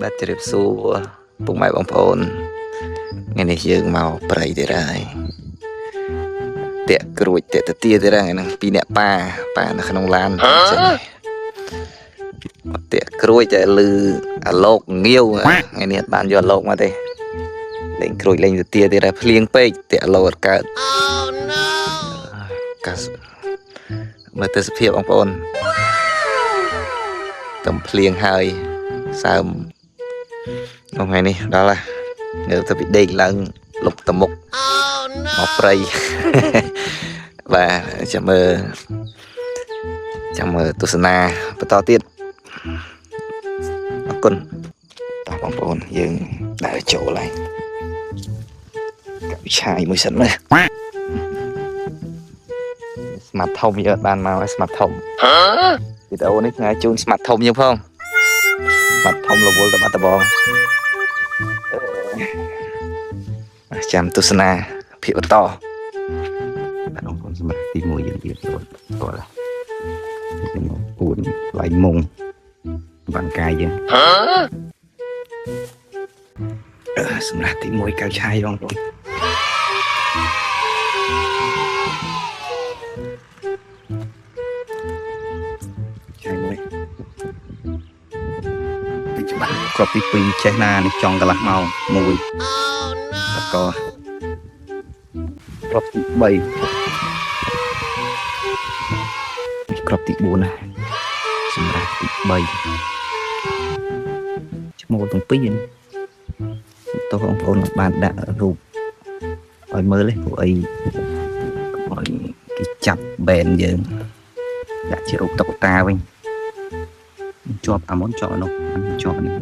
បាទជម្រាបសួរពុកម៉ែបងប្អូនថ្ងៃនេះយើងមកប្រៃទៀតហើយតាក់ក្រួចតាក់តាទាទៀតហើយហ្នឹងពីរអ្នកប៉ានៅក្នុងឡានចឹងមកតាក់ក្រួចតែលឺអាលោកងាវថ្ងៃនេះអត់បានយកអាលោកមកទេលេងក្រួចលេងតាទាទៀតហើយភ្លៀងពេកតាក់អាលោកអត់កើតកាសមើលទៅសភាពបងប្អូនកំភ្លៀងហើយសើមថ្ងៃនេះដល់ហើយនៅទៅពីដេកឡើងលុបតមុខមកព្រៃបាទចាំមើលទស្សនាបន្តទៀតអរគុណបាទបងប្អូនយើងដើរចូលហើយកវិឆាយមួយសិនមើលស្មាត់ធំយកបានមកឲ្យស្មាត់ធំវីដេអូនេះថ្ងៃជូនស្មាត់ធំយើងផងស្មាត់ធំរវល់ទៅបាត់ដបងចាំទស្សនាភាពបន្តបាទបងប្អូនសម្រាប់ទី1យើងវាតើពូនឡៃមុងបាំងកាយយើងសម្រាប់ទី1កៅឆាយបងប្អូនឆាយមួយច្បាស់គ្រាប់ទី2ចេះណានេះចង់កន្លះម៉ោង1តកគ្រាប់ទី3គ្រាប់ទី4ណាសម្រាប់ទី3ឈ្មោះទាំងពីរនេះតោះបងប្អូនបានដាក់រូបឲ្យមើលទេព្រោះអីឲ្យគេចាប់បែនយើងដាក់ជារូបតុក្កតាវិញជាប់អាមុនជាប់អានោះជាប់នេះ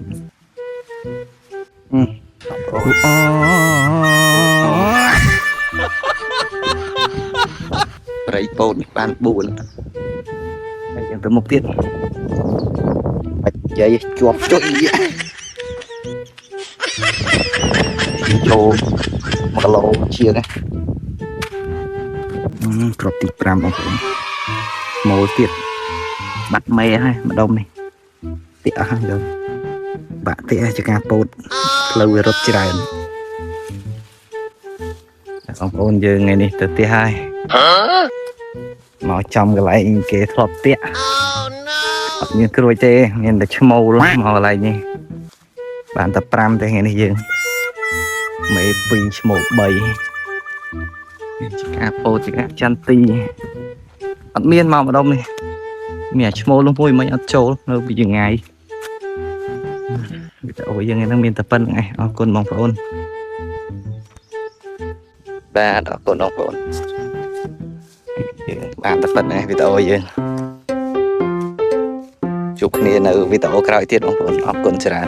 ប្រៃពោតបាន4ហើយយ៉ាងទៅមុខទៀតបាច់និយាយជាប់ជួយចូល1គីឡូជាងណាគ្រាប់ទី5បងប្អូនស្មូលទៀតបាត់មេហើយម្ដុំនេះទាក់អស់ហើយបាក់ទាក់ចកាពោតផ្លូវវារត់ច្រើនបងប្អូនយើងថ្ងៃនេះទៅផ្ទះហើយមកចំកន្លែងគេធ្លាប់ទាក់អត់មានក្រួយទេមានតែឈ្មោលមកកន្លែងនេះបានតែ5ទេថ្ងៃនេះយើងមេ2ឈ្មោល3ចកាពោតចកាចន្ទីអត់មានមកម្ដុំនេះមានឈ្មោលនោះមួយមិនអត់ចូលនៅពីចងាយវីដេអូយើងហ្នឹងមានតែប៉ុណ្្នឹងឯងអរគុណបងប្អូនបាទអរគុណបងប្អូនយើងបានតែប៉ុណ្្នឹងវីដេអូយើងជួបគ្នានៅវីដេអូក្រោយទៀតបងប្អូនអរគុណច្រើន